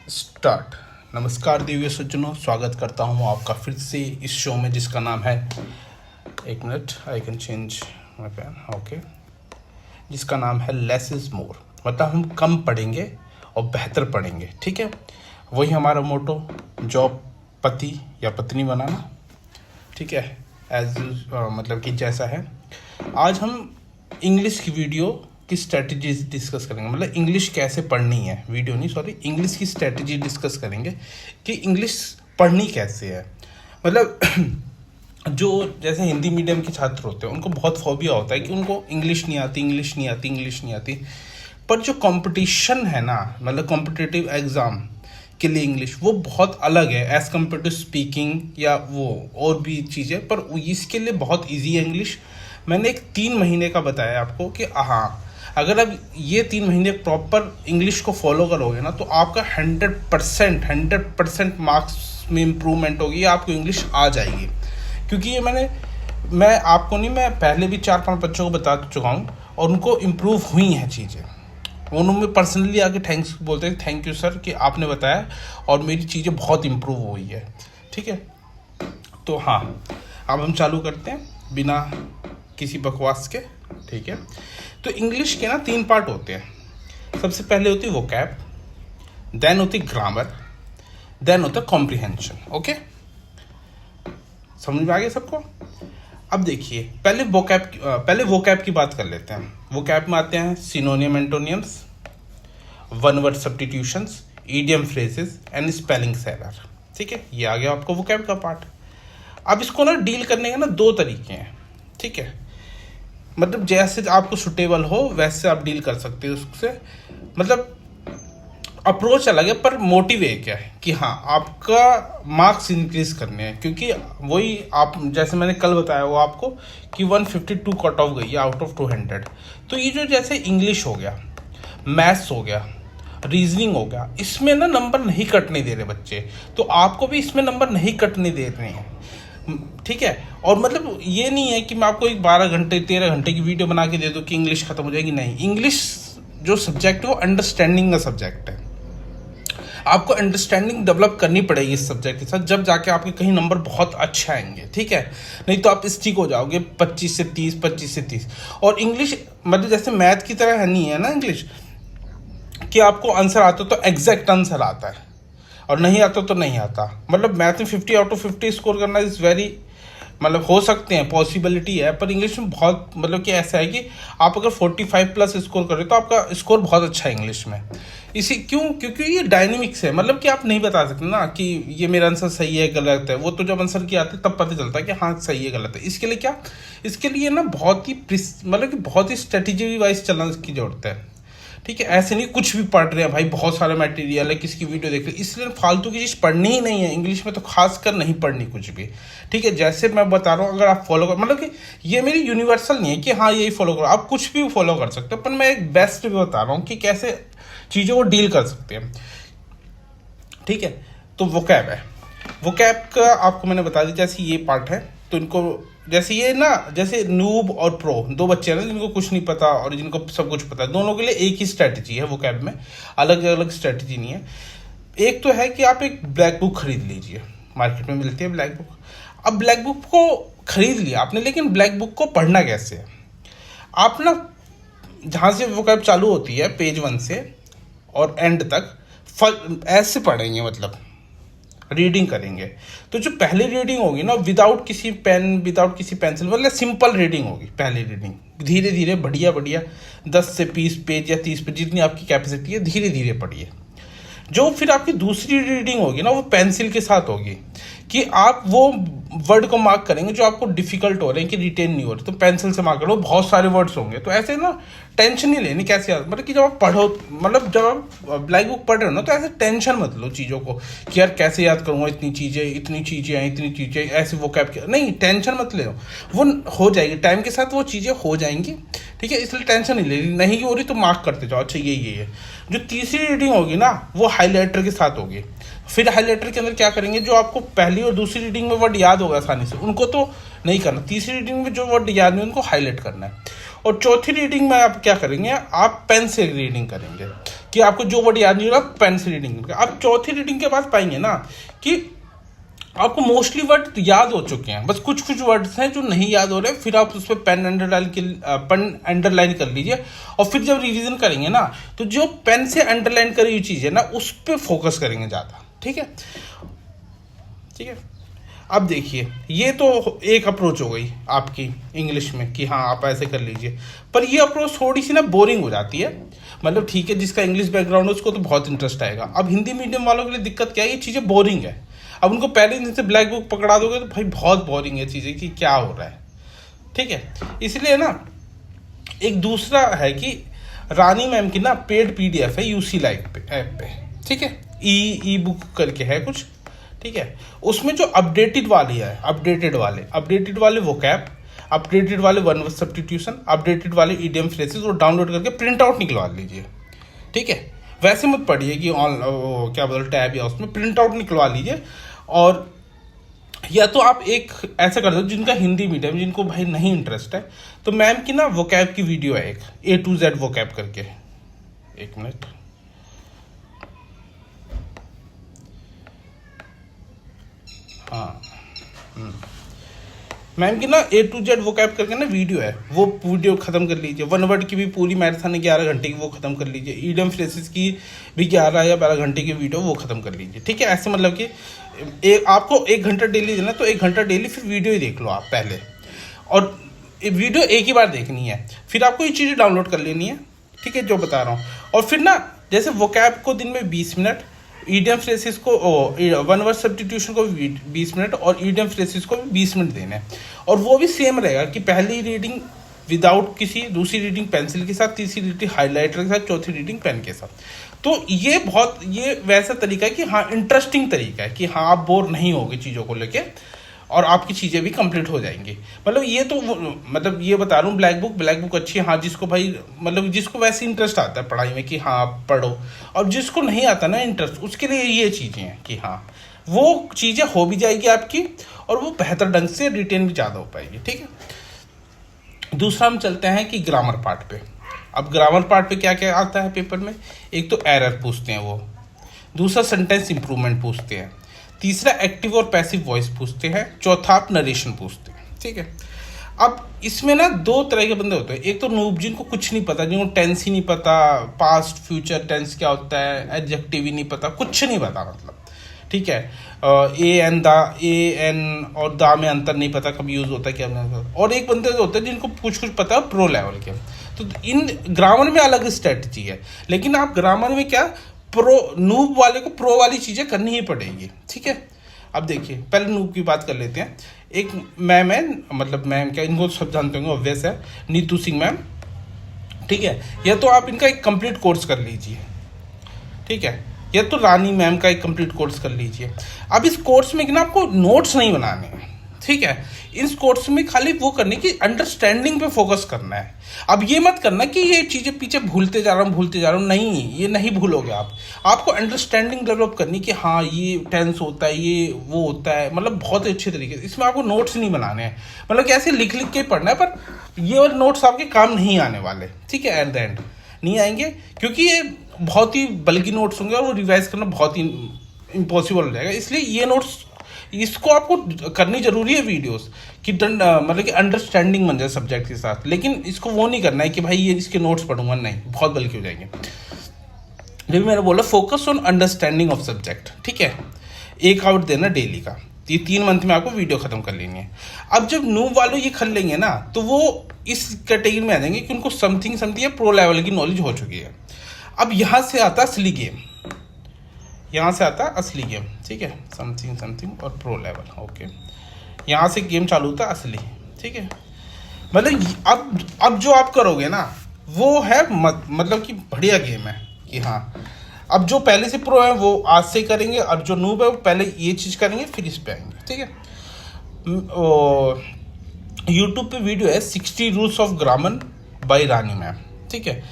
Start. नमस्कार दिव्य सज्जनों, स्वागत करता हूं आपका फिर से इस शो में जिसका नाम है, एक minute, I can change my pen, okay, जिसका नाम है लेस इज़ मोर। मतलब हम कम पढ़ेंगे और बेहतर पढ़ेंगे, ठीक है। वही हमारा मोटो, जॉब, पति या पत्नी बनाना, ठीक है, मतलब कि जैसा है। आज हम इंग्लिश की वीडियो की स्ट्रेटजीज डिस्कस करेंगे, मतलब इंग्लिश कैसे पढ़नी है, वीडियो नहीं सॉरी, इंग्लिश की स्ट्रेटजी डिस्कस करेंगे कि इंग्लिश पढ़नी कैसे है। मतलब जो जैसे हिंदी मीडियम के छात्र होते हैं उनको बहुत फोबिया होता है कि उनको इंग्लिश नहीं आती, इंग्लिश नहीं आती, इंग्लिश नहीं आती। पर जो कंपटीशन है ना, मतलब कॉम्पिटिटिव एग्ज़ाम के लिए इंग्लिश वो बहुत अलग है एज़ कम्पेयर टू स्पीकिंग या वो और भी चीज़ें। पर इसके लिए बहुत ईजी है इंग्लिश। मैंने एक 3 महीने का बताया आपको कि हाँ, अगर आप ये 3 महीने प्रॉपर इंग्लिश को फॉलो करोगे ना तो आपका 100% मार्क्स में इम्प्रूवमेंट होगी, आपको इंग्लिश आ जाएगी। क्योंकि ये मैं आपको नहीं, मैं पहले भी 4-5 बच्चों को बता चुका हूँ और उनको इम्प्रूव हुई हैं चीज़ें। उन्होंने पर्सनली आके थैंक्स बोलते हैं, थैंक यू सर कि आपने बताया और मेरी चीज़ें बहुत इम्प्रूव हुई है, ठीक है। तो हाँ, अब हम चालू करते हैं बिना किसी बकवास के, ठीक है। तो इंग्लिश के ना 3 पार्ट होते हैं। सबसे पहले होती है वोकैब, देन होती ग्रामर, देन होता है कॉम्प्रिहेंशन। ओके, समझ में आ गया सबको। अब देखिए, पहले वोकैब की बात कर लेते हैं। वोकैब में आते हैं सिनोनियम, एंटोनियम्स, one word substitutions, idiom phrases and spelling error, ठीक है। ये आ गया आपको वोकैब का पार्ट। अब इसको ना डील करने के ना 2 तरीके हैं, ठीक है। मतलब जैसे आपको सुटेबल हो वैसे आप डील कर सकते हो उससे। मतलब अप्रोच अलग है पर मोटिव एक है कि हाँ, आपका मार्क्स इंक्रीज करने हैं। क्योंकि वही आप, जैसे मैंने कल बताया वो आपको कि 152 कट ऑफ गई है आउट ऑफ 200। तो ये जो जैसे इंग्लिश हो गया, मैथ्स हो गया, रीजनिंग हो गया, इसमें ना नंबर नहीं कटने दे रहे बच्चे, तो आपको भी इसमें नंबर नहीं कटने दे रहे हैं, ठीक है। और मतलब ये नहीं है कि मैं आपको एक 12 घंटे 13 घंटे की वीडियो बना के दे दूँ कि इंग्लिश खत्म हो जाएगी, नहीं। इंग्लिश जो सब्जेक्ट है वो अंडरस्टैंडिंग का सब्जेक्ट है। आपको अंडरस्टैंडिंग डेवलप करनी पड़ेगी इस सब्जेक्ट के साथ, जब जाके आपके कहीं नंबर बहुत अच्छे आएंगे, ठीक है। नहीं तो आप स्टिक हो जाओगे 25 से 30, 25 से 30। और इंग्लिश मतलब जैसे मैथ की तरह नहीं है ना इंग्लिश कि आपको आंसर आता तो एग्जैक्ट आंसर आता है और नहीं आता तो नहीं आता। मतलब मैथ में 50 आउट ऑफ 50 स्कोर करना इज़ वेरी, मतलब हो सकते हैं, पॉसिबिलिटी है। पर इंग्लिश में बहुत, मतलब कि ऐसा है कि आप अगर 45 प्लस स्कोर कर रहे हो तो आपका स्कोर बहुत अच्छा है इंग्लिश में। क्योंकि ये डायनेमिक्स है। मतलब कि आप नहीं बता सकते ना कि ये मेरा आंसर सही है गलत है, वो तो जब आंसर की आते तब पता चलता है कि हाँ सही है गलत है। इसके लिए ना बहुत ही मतलब कि बहुत ही स्ट्रेटेजी वाइज चलने की जरूरत है, ठीक है। ऐसे नहीं कुछ भी पढ़ रहे हैं भाई, बहुत सारा मटेरियल है, किसकी वीडियो देख रहे हैं, इसलिए फालतू की चीज़ पढ़नी ही नहीं है इंग्लिश में, तो खासकर नहीं पढ़नी कुछ भी, ठीक है। जैसे मैं बता रहा हूँ, अगर आप फॉलो कर, मतलब कि ये मेरी यूनिवर्सल नहीं है कि हाँ यही फॉलो करो, आप कुछ भी फॉलो कर सकते हो, पर मैं एक बेस्ट भी बता रहा हूँ कि कैसे चीज़ों को डील कर सकते हैं, ठीक है। तो वोकैब है, वोकैब का आपको मैंने बता दिया, जैसे ये पार्ट है। तो इनको जैसे ये ना, जैसे नूब और प्रो 2 बच्चे हैं ना, जिनको कुछ नहीं पता और जिनको सब कुछ पता है, दोनों के लिए एक ही स्ट्रैटेजी है वोकैब में, अलग अलग स्ट्रैटेजी नहीं है। एक तो है कि आप एक ब्लैक बुक खरीद लीजिए, मार्केट में मिलती है ब्लैक बुक। अब ब्लैक बुक को खरीद लिया आपने, लेकिन ब्लैक बुक को पढ़ना कैसे है? आप ना जहाँ से वोकैब चालू होती है पेज 1 से और एंड तक ऐसे पढ़ेंगे, मतलब रीडिंग करेंगे। तो जो पहली रीडिंग होगी ना, विदाउट किसी पेन, विदाउट किसी पेंसिल, मतलब सिंपल रीडिंग होगी पहली रीडिंग। धीरे धीरे बढ़िया 10 से 20 पेज या 30 पेज, जितनी आपकी कैपेसिटी है, धीरे धीरे पढ़िए। जो फिर आपकी दूसरी रीडिंग होगी ना, वो पेंसिल के साथ होगी कि आप वो वर्ड को मार्क करेंगे जो आपको डिफिकल्ट हो रहे हैं कि रिटेन नहीं हो रहे, तो पेंसिल से मार्क करो। बहुत सारे वर्ड्स होंगे, तो ऐसे ना टेंशन नहीं लेनी कैसे याद, मतलब कि जब आप पढ़ो, मतलब जब आप ब्लैक बुक पढ़ रहे हो ना, तो ऐसे टेंशन मत लो चीज़ों को कि यार कैसे याद करूँगा, इतनी चीज़ें हैं, ऐसे वो कैप नहीं, टेंशन मत ले, वो हो जाएगी टाइम के साथ, वो चीज़ें हो जाएंगी, ठीक है। इसलिए टेंशन नहीं ले, नहीं हो रही तो मार्क करते जाओ, अच्छा ये है। जो तीसरी रीडिंग होगी ना, वो हाईलाइटर के साथ होगी। फिर हाईलाइटर के अंदर क्या करेंगे, जो आपको पहली और दूसरी रीडिंग में वर्ड याद होगा आसानी से, उनको तो नहीं करना। तीसरी रीडिंग में जो वर्ड याद नहीं, उनको हाईलाइट करना है। और चौथी रीडिंग में आप क्या करेंगे, आप पेन से रीडिंग करेंगे। कि आपको जो वर्ड याद नहीं हो रहा पेन से रीडिंग। आप चौथी रीडिंग के बाद पाएंगे ना कि आपको मोस्टली वर्ड याद हो चुके हैं, बस कुछ कुछ वर्ड्स हैं जो नहीं याद हो रहे, फिर आप उस पर पेन अंडरलाइन कर लीजिए, और फिर जब रिवीजन करेंगे ना तो जो पेन से अंडरलाइन करी हुई चीज़ है ना उस पर फोकस करेंगे ज़्यादा। ठीक है, ठीक है। अब देखिए, ये तो एक अप्रोच हो गई आपकी इंग्लिश में कि हाँ आप ऐसे कर लीजिए, पर ये अप्रोच थोड़ी सी ना बोरिंग हो जाती है। मतलब ठीक है, जिसका इंग्लिश बैकग्राउंड है उसको तो बहुत इंटरेस्ट आएगा। अब हिंदी मीडियम वालों के लिए दिक्कत क्या है, ये चीज़ें बोरिंग है। अब उनको पहले दिन से ब्लैक बुक पकड़ा दोगे तो भाई बहुत बोरिंग है चीज़ें कि क्या हो रहा है। ठीक है, इसलिए ना एक दूसरा है कि रानी मैम की ना पेड PDF है यूसी लाइव पे ऐप पे। ठीक है, ई बुक करके है कुछ। ठीक है, उसमें जो अपडेटेड वाले वोकैब, अपडेटेड वाले वन वर्ड सब्स्टिट्यूशन, अपडेटेड वाले इडियम फ्रेजेस वो डाउनलोड करके प्रिंट आउट निकलवा लीजिए। ठीक है, वैसे मत पढ़िए कि क्या बोलते टैब या उसमें प्रिंट आउट निकलवा लीजिए। और या तो आप एक ऐसा कर दो, जिनका हिंदी मीडियम, जिनको भाई नहीं इंटरेस्ट है, तो मैम की ना वोकैब की वीडियो है एक A to Z वोकैब करके। एक मिनट, हाँ, मैम की ना A to Z वोकैब करके ना वीडियो है, वो वीडियो खत्म कर लीजिए। वन वर्ड की भी पूरी मैराथन है 11 घंटे की, वो खत्म कर लीजिए। ईडियम फ्रेजेस की भी 11 या 12 घंटे की वीडियो, वो खत्म कर लीजिए। ठीक है, ऐसे मतलब कि आपको 1 घंटा डेली देना तो 1 घंटा डेली फिर वीडियो ही देख लो आप पहले, और वीडियो एक ही बार देखनी है, फिर आपको ये चीज़ें डाउनलोड कर लेनी है। ठीक है, जो बता रहा हूँ। और फिर ना जैसे वोकैब को दिन में 20 मिनट, ईडियम फ्रेजेस को वन वर्ड सब्स्टिट्यूशन को 20 मिनट, और ईडियम फ्रेजेस को 20 मिनट देने हैं। और वो भी सेम रहेगा कि पहली रीडिंग विदाउट किसी, दूसरी रीडिंग पेंसिल के साथ, तीसरी रीडिंग हाइलाइटर के साथ, चौथी रीडिंग पेन के साथ। तो ये वैसा तरीका है कि हाँ इंटरेस्टिंग तरीका है कि हाँ आप बोर नहीं होगे चीज़ों को लेके, और आपकी चीज़ें भी कंप्लीट हो जाएंगी। मतलब ये तो मतलब ये बता रहा हूँ, ब्लैक बुक अच्छी है हाँ, जिसको भाई मतलब जिसको वैसे इंटरेस्ट आता है पढ़ाई में कि हाँ आप पढ़ो, और जिसको नहीं आता ना इंटरेस्ट, उसके लिए ये चीज़ें हैं कि हाँ वो चीज़ें हो भी जाएगी आपकी, और वो बेहतर ढंग से रिटेन भी ज़्यादा हो पाएगी। ठीक है, दूसरा हम चलते हैं कि ग्रामर पार्ट पे। अब ग्रामर पार्ट पे क्या क्या आता है पेपर में, एक तो एरर पूछते हैं वो, दूसरा सेंटेंस इंप्रूवमेंट पूछते हैं, तीसरा एक्टिव और पैसिव वॉइस पूछते हैं, चौथा आप नरेशन पूछते हैं। ठीक है, अब इसमें ना 2 तरह के बंदे होते हैं। एक तो नूब, जिनको कुछ नहीं पता, जिनको टेंस ही नहीं पता, पास्ट फ्यूचर टेंस क्या होता है, एडजेक्टिव ही नहीं पता, कुछ नहीं पता मतलब। ठीक है, ए एन और दा में अंतर नहीं पता कब यूज होता है क्या नहीं होता। और एक बंदे होते हैं जिनको कुछ पता है प्रो लेवल के। तो इन ग्रामर में अलग स्ट्रेटजी है, लेकिन आप ग्रामर में क्या प्रो नूब वाले को प्रो वाली चीज़ें करनी ही पड़ेगी। ठीक है, अब देखिए पहले नूब की बात कर लेते हैं। एक मैम है, मतलब मैम क्या, इनको सब जानते होंगे ऑब्वियस है, नीतू सिंह मैम। ठीक है, या तो आप इनका एक कंप्लीट कोर्स कर लीजिए। ठीक है, या तो रानी मैम का एक कंप्लीट कोर्स कर लीजिए। अब इस कोर्स में ना आपको नोट्स नहीं बनाने हैं। ठीक है, इस कोर्स में खाली वो करने की अंडरस्टैंडिंग पे फोकस करना है। अब ये मत करना कि ये चीज़ें पीछे भूलते जा रहा हूँ, नहीं, ये नहीं भूलोगे आप। आपको अंडरस्टैंडिंग डेवलप करनी कि हाँ ये टेंस होता है, ये वो होता है, मतलब बहुत अच्छे तरीके से। इसमें आपको नोट्स नहीं बनाने हैं, मतलब कि ऐसे लिख के पढ़ना है, पर ये वाले नोट्स आपके काम नहीं आने वाले। ठीक है, एट द एंड नहीं आएंगे, क्योंकि ये बहुत ही बल्कि नोट्स होंगे और वो रिवाइज करना बहुत ही इम्पॉसिबल हो जाएगा। इसलिए ये नोट्स, इसको आपको करनी जरूरी है वीडियोस कि मतलब कि अंडरस्टैंडिंग बन जाए सब्जेक्ट के साथ। लेकिन इसको वो नहीं करना है कि भाई ये इसके नोट्स पढ़ूंगा, नहीं, बहुत बल्कि हो जाएंगे। जब मैंने बोला focus on understanding of subject. ठीक है, 1 आवर देना डेली का, ये 3 मंथ में आपको वीडियो खत्म कर लेनी है। अब जब नूब वालों ये कर लेंगे ना तो वो इस कैटेगरी में आ जाएंगे कि उनको समथिंग या प्रो लेवल की नॉलेज हो चुकी है। अब यहाँ से आता असली गेम, यहाँ से आता असली गेम। ठीक है, समथिंग और प्रो लेवल। ओके, यहाँ से गेम चालू होता असली। ठीक है, मतलब अब जो आप करोगे ना वो है मतलब कि बढ़िया गेम है कि हाँ, अब जो पहले से प्रो है वो आज से करेंगे, और जो नूब है वो पहले ये चीज़ करेंगे फिर इस पे आएंगे। ठीक है, यूट्यूब पे वीडियो है 60 rules of grammar bye Rani ma'am. ठीक है,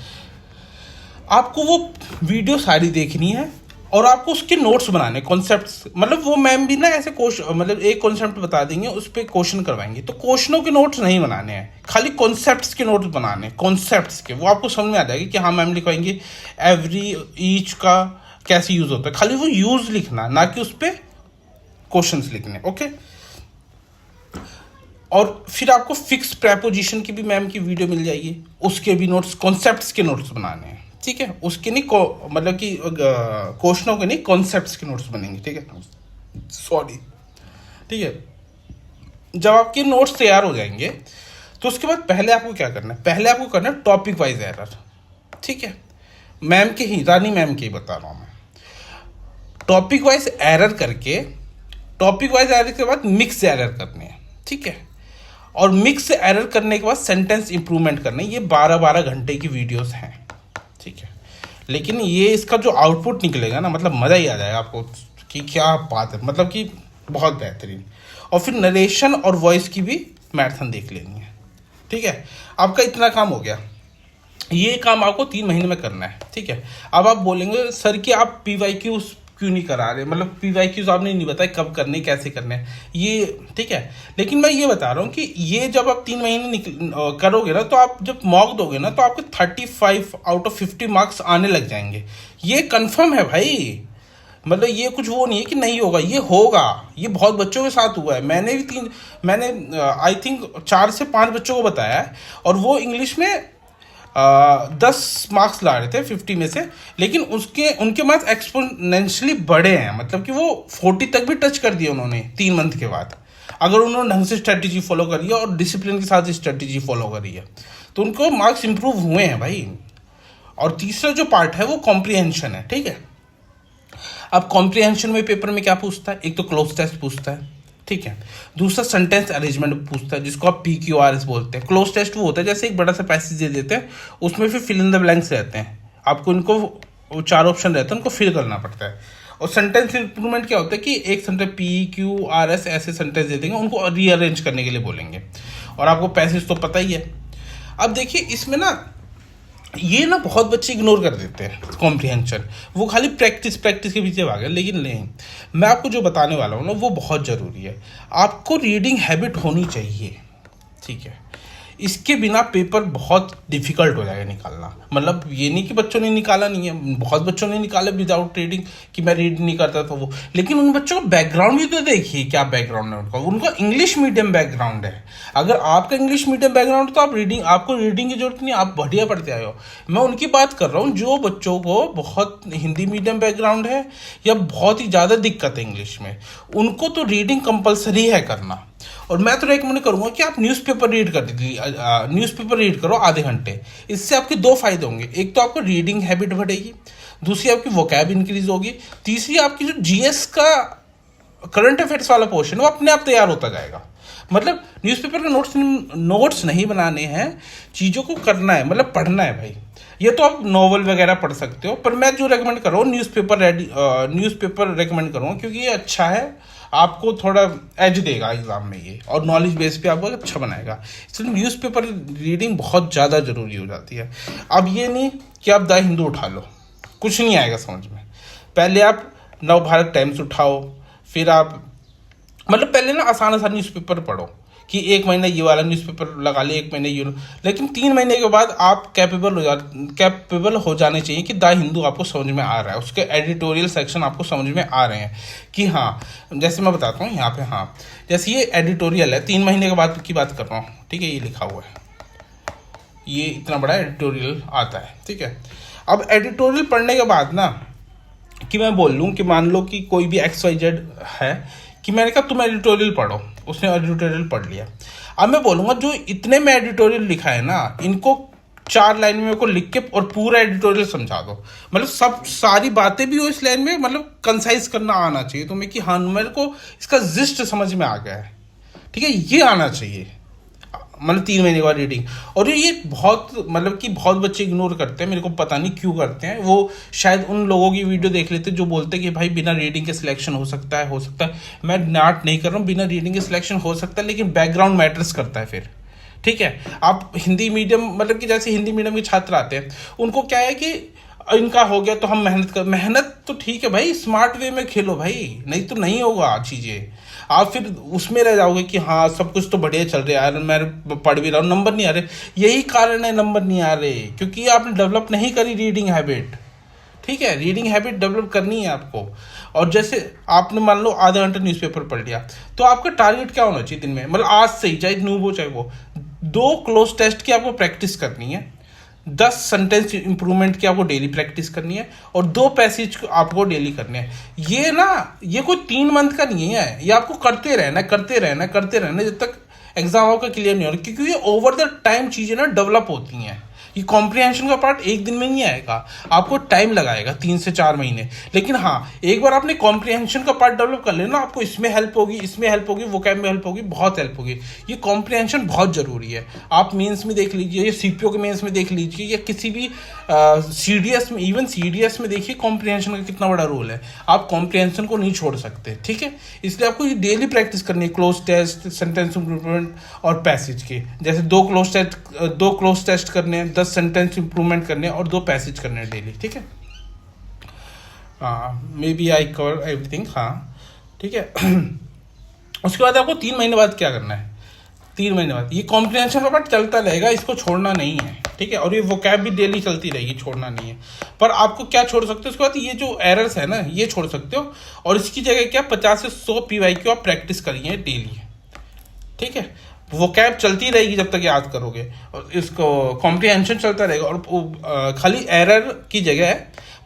आपको वो वीडियो सारी देखनी है और आपको उसके नोट्स बनाने, कॉन्सेप्ट्स, मतलब वो मैम भी ना ऐसे क्वेश्चन, मतलब एक कॉन्सेप्ट बता देंगे उस पर क्वेश्चन करवाएंगे, तो क्वेश्चनों के नोट्स नहीं बनाने हैं, खाली कॉन्सेप्ट्स के नोट्स बनाने, कॉन्सेप्ट्स के, वो आपको समझ में आ जाएगा कि हाँ मैम लिखवाएंगे एवरी ईच का कैसे यूज होता है, खाली वो यूज लिखना, ना कि उस पर क्वेश्चंस लिखने। ओके। और फिर आपको फिक्स प्रेपोजिशन की भी मैम की वीडियो मिल जाएगी, उसके भी नोट्स, कॉन्सेप्ट्स के नोट्स बनाने हैं, ठीक है। उसके नहीं मतलब कि क्वेश्चनों के नहीं, कॉन्सेप्ट्स के नोट्स बनेंगे, ठीक है, सॉरी, ठीक है। जब आपके नोट्स तैयार हो जाएंगे तो उसके बाद पहले आपको क्या करना है, पहले आपको करना है टॉपिक वाइज एरर, ठीक है। मैम के ही, रानी मैम के ही बता रहा हूँ मैं। टॉपिक वाइज एरर करके, टॉपिक वाइज एरर के बाद मिक्स एरर करने हैं, ठीक है। और मिक्स एरर करने के बाद सेंटेंस इंप्रूवमेंट करने, ये 12-12 घंटे की वीडियोस हैं, ठीक है। लेकिन ये इसका जो आउटपुट निकलेगा ना, मतलब मज़ा ही आ जाएगा आपको कि क्या बात है, मतलब कि बहुत बेहतरीन। और फिर नरेशन और वॉइस की भी मैराथन देख लेनी है, ठीक है। आपका इतना काम हो गया, ये काम आपको 3 महीने में करना है, ठीक है। अब आप बोलेंगे सर कि आप PYQ क्यों नहीं करा रहे, मतलब PYQ आपने नहीं बताया कब करने, कैसे करने, ये ठीक है। लेकिन मैं ये बता रहा हूँ कि ये जब आप 3 महीने करोगे ना, तो आप जब मॉक दोगे ना, तो आपके 35 आउट ऑफ 50 मार्क्स आने लग जाएंगे, ये कंफर्म है भाई। मतलब ये कुछ वो नहीं है कि नहीं होगा, ये होगा। ये बहुत बच्चों के साथ हुआ है, मैंने आई थिंक 4 से 5 बच्चों को बताया है, और वो इंग्लिश में 10 मार्क्स ला रहे थे 50 में से, लेकिन उनके मार्क्स एक्सपोनेंशियली बढ़े हैं, मतलब कि वो 40 तक भी टच कर दिया उन्होंने 3 मंथ के बाद, अगर उन्होंने ढंग से स्ट्रेटेजी फॉलो करी है और डिसिप्लिन के साथ स्ट्रेटेजी फॉलो करी है, तो उनको मार्क्स इंप्रूव हुए हैं भाई। और तीसरा जो पार्ट है वो कॉम्प्रिहेंशन है, ठीक है। अब कॉम्प्रिहेंशन में पेपर में क्या पूछता है, एक तो क्लोज टेस्ट पूछता है, ठीक है। दूसरा सेंटेंस अरेंजमेंट पूछता है, जिसको आप PQRS बोलते हैं। क्लोज टेस्ट वो होता है जैसे एक बड़ा सा पैसेज दे देते हैं, उसमें फिर फिल इन द ब्लैंक्स रहते हैं, आपको इनको 4 ऑप्शन रहते हैं, उनको फिल करना पड़ता है। और सेंटेंस इंप्रूवमेंट क्या होता है कि एक सेंटेंस PQRS ऐसे सेंटेंस दे देंगे, उनको रीअरेंज करने के लिए बोलेंगे, और आपको पैसेज तो पता ही है। अब देखिए इसमें ना, ये ना बहुत बच्चे इग्नोर कर देते हैं कॉम्प्रिहेंशन, वो खाली प्रैक्टिस के पीछे भागे। लेकिन नहीं, मैं आपको जो बताने वाला हूँ ना, वो बहुत ज़रूरी है। आपको रीडिंग हैबिट होनी चाहिए, ठीक है। इसके बिना पेपर बहुत डिफिकल्ट हो जाएगा निकालना। मतलब ये नहीं कि बच्चों ने निकाला नहीं है, बहुत बच्चों ने निकाला विदाउट रीडिंग, कि मैं रीड नहीं करता था वो। लेकिन उन बच्चों का बैकग्राउंड भी तो देखिए, क्या बैकग्राउंड है उनका इंग्लिश मीडियम बैकग्राउंड है। अगर आपका इंग्लिश मीडियम बैकग्राउंड, तो आपको रीडिंग की जरूरत नहीं, आप बढ़िया पढ़ते आए हो। मैं उनकी बात कर रहा हूँ जो बच्चों को बहुत हिंदी मीडियम बैकग्राउंड है या बहुत ही ज़्यादा दिक्कत है इंग्लिश में, उनको तो रीडिंग कंपलसरी है करना। और मैं तो रेकमेंड करूंगा कि आप न्यूज़पेपर रीड कर दीजिए, न्यूज़पेपर रीड करो आधे घंटे। इससे आपके 2 फायदे होंगे, एक तो आपको रीडिंग हैबिट बढ़ेगी, दूसरी आपकी वोकैब इंक्रीज होगी, तीसरी आपकी जो GS का करंट अफेयर्स वाला पोर्शन वो अपने आप तैयार होता जाएगा। मतलब न्यूज़पेपर के नोट्स नहीं बनाने हैं, चीज़ों को करना है, मतलब पढ़ना है भाई। ये तो आप नॉवल वगैरह पढ़ सकते हो, पर मैं जो रेकमेंड कर रहा हूँ न्यूज़पेपर रेकमेंड करूँगा, क्योंकि ये अच्छा है, आपको थोड़ा एज देगा एग्जाम में ये, और नॉलेज बेस पे आपको अच्छा बनाएगा। इसलिए न्यूज़पेपर रीडिंग बहुत ज़्यादा ज़रूरी हो जाती है। अब ये नहीं कि आप द हिंदू उठा लो, कुछ नहीं आएगा समझ में। पहले आप नवभारत टाइम्स उठाओ, फिर आप मतलब पहले ना आसान न्यूज़पेपर पढ़ो, कि 1 महीना ये वाला न्यूज़पेपर लगा ले, 1 महीने ये, लेकिन 3 महीने के बाद आप कैपेबल हो जाने चाहिए कि द हिंदू आपको समझ में आ रहा है, उसके एडिटोरियल सेक्शन आपको समझ में आ रहे हैं कि हाँ, जैसे मैं बताता हूँ यहाँ पे, हाँ जैसे ये एडिटोरियल है, 3 महीने के बाद की बात कर रहा हूँ, ठीक है, ये लिखा हुआ है, ये इतना बड़ा एडिटोरियल आता है, ठीक है। अब एडिटोरियल पढ़ने के बाद ना, कि मैं बोल लूँ कि मान लो कि कोई भी XYZ है, कि मैंने कहा तुम एडिटोरियल पढ़ो, उसने एडिटोरियल पढ़ लिया। अब मैं बोलूँगा जो इतने में एडिटोरियल लिखा है ना, इनको 4 लाइन में मेरे को लिख के और पूरा एडिटोरियल समझा दो, मतलब सारी बातें भी हो इस लाइन में, मतलब कंसाइज करना आना चाहिए तुम्हें कि हाँ मेरे को इसका जिस्ट समझ में आ गया है, ठीक है, ये आना चाहिए। मतलब 3 महीने के बाद रीडिंग। और ये बहुत मतलब कि बहुत बच्चे इग्नोर करते हैं, मेरे को पता नहीं क्यों करते हैं। वो शायद उन लोगों की वीडियो देख लेते हैं जो बोलते हैं कि भाई बिना रीडिंग के सिलेक्शन हो सकता है। मैं नाट नहीं कर रहा हूँ, बिना रीडिंग के सिलेक्शन हो सकता है, लेकिन बैकग्राउंड मैटर्स करता है फिर, ठीक है। आप हिंदी मीडियम, मतलब कि जैसे हिंदी मीडियम के छात्र आते हैं, उनको क्या है कि इनका हो गया तो हम मेहनत तो ठीक है भाई, स्मार्ट वे में खेलो भाई, नहीं तो नहीं होगा चीज़ें। आप फिर उसमें रह जाओगे कि हाँ सब कुछ तो बढ़िया चल रहा है यार, मैं पढ़ भी रहा हूँ, नंबर नहीं आ रहे। यही कारण है नंबर नहीं आ रहे, क्योंकि आपने डेवलप नहीं करी रीडिंग हैबिट। ठीक है, रीडिंग हैबिट डेवलप करनी है आपको। और जैसे आपने मान लो आधा घंटा न्यूज़पेपर पढ़ लिया, तो आपका टारगेट क्या होना चाहिए दिन में, मतलब आज से ही, चाहे न्यू हो चाहे वो, 2 क्लोज टेस्ट की आपको प्रैक्टिस करनी है, 10 सेंटेंस इंप्रूवमेंट की आपको डेली प्रैक्टिस करनी है, और 2 पैसेज आपको डेली करने हैं। ये ना, ये कोई 3 मंथ का नहीं है, ये आपको करते रहना जब तक एग्जाम आपका क्लियर नहीं हो रहा, क्योंकि ये ओवर द टाइम चीज़ें ना डेवलप होती हैं। ये कॉम्प्रिहेंशन का पार्ट एक दिन में नहीं आएगा, आपको टाइम लगाएगा 3 से 4 महीने। लेकिन हाँ, एक बार आपने कॉम्प्रिहेंशन का पार्ट डेवलप कर लेना, आपको इसमें हेल्प होगी, वोकैब में हेल्प होगी, बहुत हेल्प होगी। ये कॉम्प्रिहेंशन बहुत ज़रूरी है। आप मेंस में देख लीजिए, या सीपीओ के मेंस में देख लीजिए, या किसी भी सीडीएस में, इवन सीडीएस में देखिए कॉम्प्रिहेंशन का कितना बड़ा रोल है। आप कॉम्प्रिहेंशन को नहीं छोड़ सकते, ठीक है। इसलिए आपको ये डेली प्रैक्टिस करनी है, क्लोज टेस्ट, सेंटेंस इंप्रूवमेंट और पैसेज के। जैसे 2 क्लोज टेस्ट करने हैं, 10 सेंटेंस इंप्रूवमेंट करने हैं, और 2 पैसेज करने हैं डेली, ठीक है। हाँ, maybe I cover everything. हाँ, ठीक है। उसके बाद आपको 3 महीने बाद क्या करना है, 3 महीने बाद ये कॉम्प्रिहेंशन का पार्ट चलता रहेगा, इसको छोड़ना नहीं है, ठीक है। और ये वोकैब भी डेली चलती रहेगी, छोड़ना नहीं है। पर आपको क्या छोड़ सकते हो उसके बाद, ये जो एरर्स है ना, ये छोड़ सकते हो, और इसकी जगह क्या 50 से 100 PYQ आप प्रैक्टिस करिए डेली, ठीक है। वोकैब चलती रहेगी जब तक याद करोगे, और इसको कॉम्प्रिहेंशन चलता रहेगा, और खाली एरर की जगह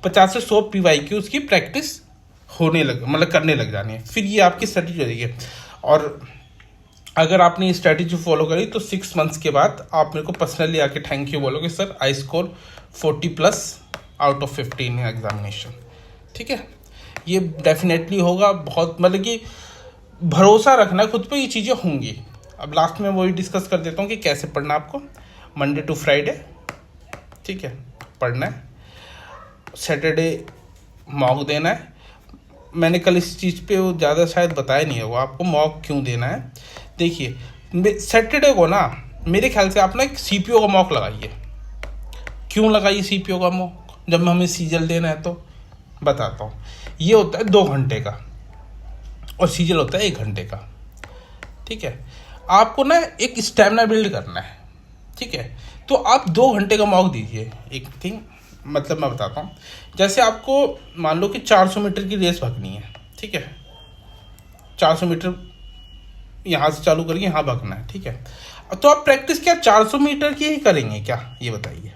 50 से 100 PYQ उसकी प्रैक्टिस करने लग जानी है। फिर ये आपकी स्ट्रेटेजी हो जाएगी। और अगर आपने ये स्ट्रेटेजी फॉलो करी तो 6 मंथ्स के बाद आप मेरे को पर्सनली आके थैंक यू बोलोगे, sir I score 40+ out of 15 in examination, ठीक है। ये डेफिनेटली होगा, बहुत मतलब कि भरोसा रखना खुद पे, ये चीज़ें होंगी। अब लास्ट में वही डिस्कस कर देता हूँ कि कैसे पढ़ना आपको। मंडे टू फ्राइडे, ठीक है, पढ़ना है। सैटरडे मॉक देना है। मैंने कल इस चीज़ पे वो ज़्यादा शायद बताया नहीं है, वो आपको मॉक क्यों देना है। देखिए, सैटरडे को ना मेरे ख्याल से आप ना एक सीपीओ का मॉक लगाइए। क्यों लगाइए सीपीओ का मॉक, जब हमें सीजल देना है तो बताता हूँ। ये होता है 2 घंटे का, और सीजल होता है 1 घंटे का, ठीक है। आपको ना एक स्टैमिना बिल्ड करना है, ठीक है। तो आप 2 घंटे का मॉक दीजिए। एक थिंग मतलब मैं बताता हूँ, जैसे आपको मान लो कि 400 मीटर की रेस भागनी है, ठीक है। 400 मीटर यहाँ से चालू करके यहाँ भागना है, ठीक है। तो आप प्रैक्टिस क्या 400 मीटर की ही करेंगे क्या, ये बताइए?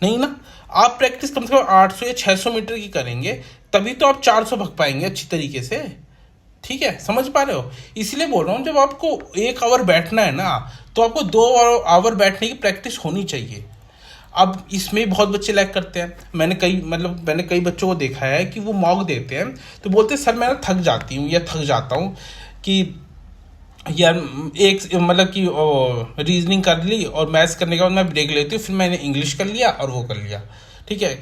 नहीं ना, आप प्रैक्टिस कम से कम 800 या 600 मीटर की करेंगे, तभी तो आप 400 भाग पाएंगे अच्छी तरीके से, ठीक है। समझ पा रहे हो? इसलिए बोल रहा हूँ, जब आपको 1 आवर बैठना है ना, तो आपको 2 आवर बैठने की प्रैक्टिस होनी चाहिए। अब इसमें बहुत बच्चे लैग करते हैं। मैंने कई बच्चों को देखा है कि वो मॉक देते हैं तो बोलते हैं सर मैं थक जाती हूँ या थक जाता हूँ कि यार एक कि रीजनिंग कर ली और मैथ्स करने के बाद मैं ब्रेक लेती हूँ, फिर मैंने इंग्लिश कर लिया और वो कर लिया, ठीक है।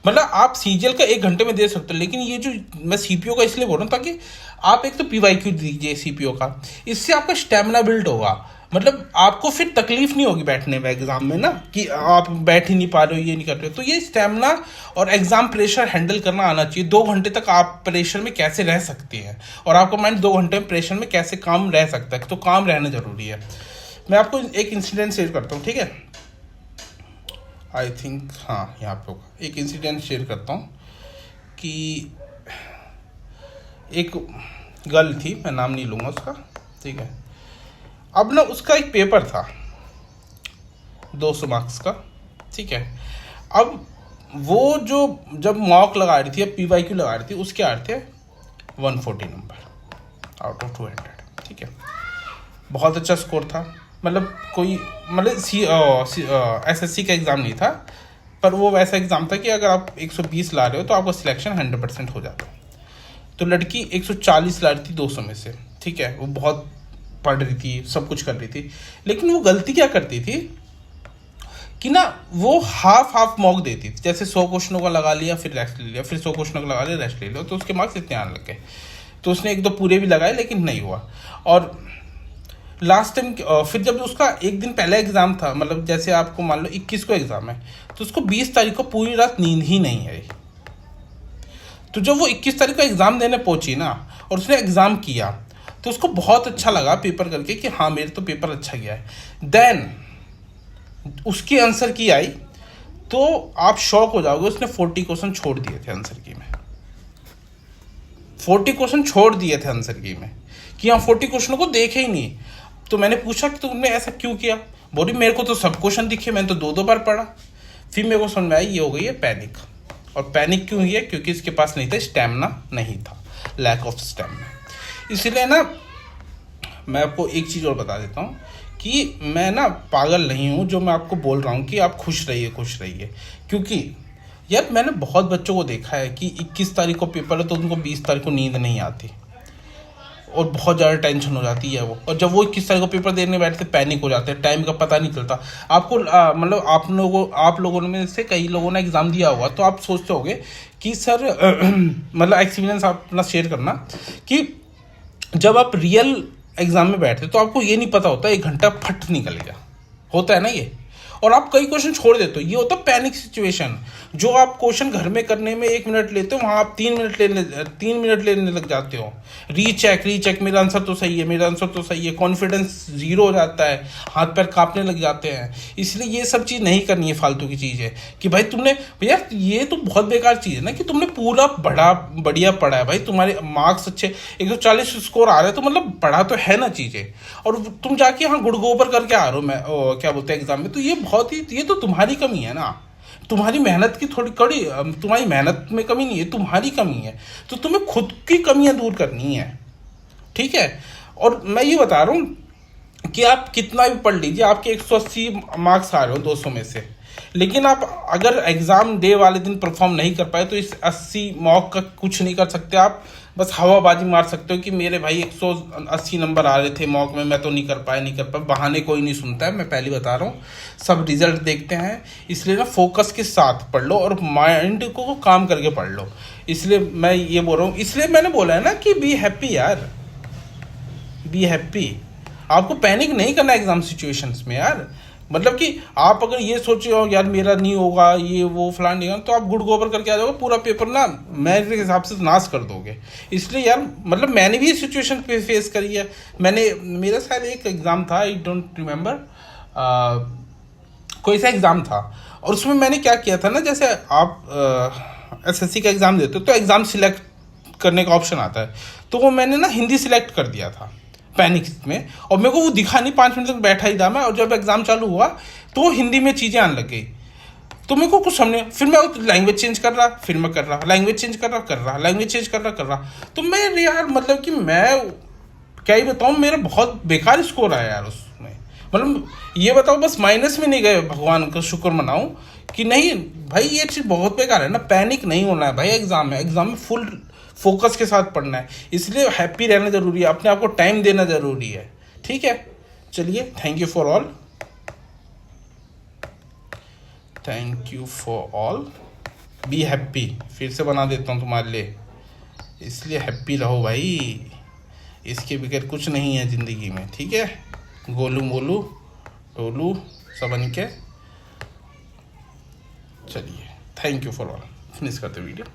आप सीजीएल का 1 घंटे में दे सकते हो, लेकिन ये जो मैं सीपीओ का इसलिए बोल रहा हूँ ताकि आप एक तो पीवाईक्यू दीजिए सीपीओ का, इससे आपका स्टेमिना बिल्ड होगा। आपको फिर तकलीफ नहीं होगी बैठने में एग्जाम में ना, कि आप बैठ ही नहीं पा रहे हो, ये नहीं कर रहे हो। तो ये स्टेमिना और एग्जाम प्रेशर हैंडल करना आना चाहिए। 2 घंटे तक आप प्रेशर में कैसे रह सकते हैं, और आपका माइंड 2 घंटे में प्रेशर में कैसे काम रह सकता है, तो काम रहना जरूरी है। मैं आपको एक इंसिडेंट शेयर करता हूँ, ठीक है। आई थिंक हाँ यहाँ पे होगा। एक इंसिडेंट शेयर करता हूँ कि एक गर्ल थी, मैं नाम नहीं लूँगा उसका, ठीक है। अब ना उसका एक पेपर था 200 मार्क्स का, ठीक है। अब वो जो जब मॉक लगा रही थी या पीवाईक्यू लगा रही थी, उसके आ रहे थे 140 नंबर आउट ऑफ 200, ठीक है। बहुत अच्छा स्कोर था, कोई एसएससी का एग्ज़ाम नहीं था, पर वो वैसा एग्ज़ाम था कि अगर आप 120 ला रहे हो तो आपका सिलेक्शन 100% हो जाता। तो लड़की 140 ला रही थी 200 में से, ठीक है। वो बहुत पढ़ रही थी, सब कुछ कर रही थी, लेकिन वो गलती क्या करती थी कि ना वो हाफ मॉक देती थी। जैसे 100 क्वेश्चनों का लगा लिया, फिर रेस्ट ले लिया, फिर 100 क्वेश्चनों का लगा लिया, रेस्ट ले लिया, तो उसके मार्क्स इतने आने लगे। तो उसने 1-2 पूरे भी लगाए, लेकिन नहीं हुआ। और लास्ट टाइम फिर जब उसका एक दिन पहले एग्ज़ाम था, मतलब जैसे आपको मान लो 21 को एग्ज़ाम है, तो उसको 20 तारीख को पूरी रात नींद ही नहीं आई। तो जब वो 21 तारीख को एग्ज़ाम देने पहुंची ना, और उसने एग्ज़ाम किया, तो उसको बहुत अच्छा लगा पेपर करके कि हाँ मेरे तो पेपर अच्छा गया है। देन उसकी आंसर की आई तो आप शॉक हो जाओगे, उसने 40 क्वेश्चन छोड़ दिए थे आंसर की में। 40 क्वेश्चन छोड़ दिए थे आंसर की में, कि हाँ 40 क्वेश्चनों को देखे ही नहीं। तो मैंने पूछा कि तुमने ऐसा क्यों किया? बोली मेरे को तो सब क्वेश्चन दिखे, मैंने तो 2-2 बार पढ़ा। फिर मेरे को समझ में आई ये हो गई है पैनिक। और पैनिक क्यों हुई है? क्योंकि इसके पास नहीं था स्टैमिना, नहीं था, लैक ऑफ स्टैमिना। इसलिए ना मैं आपको एक चीज़ और बता देता हूँ कि मैं ना पागल नहीं हूँ जो मैं आपको बोल रहा हूँ कि आप खुश रहिए। क्योंकि यार मैंने बहुत बच्चों को देखा है कि 21 तारीख को पेपर है तो उनको 20 तारीख को नींद नहीं आती और बहुत ज़्यादा टेंशन हो जाती है वो, और जब वो 21 तारीख को पेपर देने बैठते पैनिक हो जाते हैं, टाइम का पता नहीं चलता। आपको मतलब आप लोगों में से कई लोगों ने एग्ज़ाम दिया होगा, तो आप सोचते होगे कि सर मतलब एक्सपीरियंस आप अपना शेयर करना कि जब आप रियल एग्जाम में बैठते तो आपको ये नहीं पता होता 1 घंटा फट निकल गया, होता है ना ये, और आप कई क्वेश्चन छोड़ देते हो। ये होता है पैनिक सिचुएशन। जो आप क्वेश्चन घर में करने में 1 मिनट लेते हो, वहाँ आप 3 मिनट लेने लग जाते हो। रीचेक मेरा आंसर तो सही है, कॉन्फिडेंस जीरो हो जाता है, हाथ पैर कांपने लग जाते हैं। इसलिए ये सब चीज़ नहीं करनी है, फालतू की चीज़ है कि भाई तुमने, भैया ये तो बहुत बेकार चीज़ है ना कि तुमने पूरा बढ़िया पढ़ा है, भाई तुम्हारे मार्क्स अच्छे 140 स्कोर आ रहे हैं, तो मतलब पढ़ा तो है ना चीज़ें, और तुम जाके यहाँ गुड़ गोबर करके आ रहे हो क्या बोलते हैं एग्जाम में, तो ये तो तुम्हारी कमी है ना। तुम्हारी मेहनत की तुम्हारी मेहनत में कमी नहीं है, तुम्हारी कमी है। तो तुम्हें खुद की कमियां दूर करनी है, ठीक है। और मैं ये बता रहा हूं कि आप कितना भी पढ़ लीजिए, आपके 180 मार्क्स आ रहे हो 200 में से, लेकिन आप अगर एग्जाम डे वाले दिन परफॉर्म नहीं कर पाए तो इस 80 मॉक का कुछ नहीं कर सकते। आप बस हवाबाजी मार सकते हो कि मेरे भाई 180 नंबर आ रहे थे मॉक में, मैं तो नहीं कर पाया। बहाने कोई नहीं सुनता है, मैं पहले बता रहा हूँ, सब रिजल्ट देखते हैं। इसलिए ना फोकस के साथ पढ़ लो और माइंड को काम करके पढ़ लो। इसलिए मैं ये बोल रहा हूँ, इसलिए मैंने बोला है ना कि बी हैप्पी यार, बी हैप्पी। आपको पैनिक नहीं करना एग्जाम सिचुएशंस में यार। मतलब कि आप अगर ये सोच रहे हो यार मेरा नहीं होगा, ये वो फलान नहीं होगा, तो आप गुड़ गोबर करके आ जाओगे, पूरा पेपर ना मेरे हिसाब से नाश कर दोगे। इसलिए यार मतलब मैंने भी सिचुएशन फेस करी है। मेरा शायद एक एग्ज़ाम था, आई डोंट रिमेंबर, कोई सा एग्ज़ाम था, और उसमें मैंने क्या किया था ना, जैसे आप SSC का एग्ज़ाम देते हो तो एग्ज़ाम सिलेक्ट करने का ऑप्शन आता है, तो वो मैंने ना हिंदी सिलेक्ट कर दिया था पैनिक में, और मेरे को वो दिखा नहीं, 5 मिनट तक बैठा ही था मैं, और जब एग्जाम चालू हुआ तो हिंदी में चीज़ें आने लग गई, तो मेरे को कुछ समझ, फिर मैं लैंग्वेज चेंज कर रहा, फिर मैं कर रहा, लैंग्वेज चेंज कर रहा, लैंग्वेज चेंज कर रहा, तो मैं यार मतलब कि मैं क्या ही बताऊँ, मेरा बहुत बेकार स्कोर आया यार उसमें। मतलब ये बताओ, बस माइनस में नहीं गए, भगवान का शुक्र मनाऊँ कि नहीं भाई ये चीज़ बहुत बेकार है ना। पैनिक नहीं होना है भाई, एग्जाम है, एग्जाम में फुल फोकस के साथ पढ़ना है, इसलिए हैप्पी रहना जरूरी है, अपने आप को टाइम देना जरूरी है, ठीक है। चलिए, thank you for all, be happy. फिर से बना देता हूँ तुम्हारे लिए, इसलिए हैप्पी रहो भाई, इसके बगैर कुछ नहीं है ज़िंदगी में, ठीक है। गोलू मोलू टोलू सब बन के। चलिए, thank you for all, finish करते वीडियो।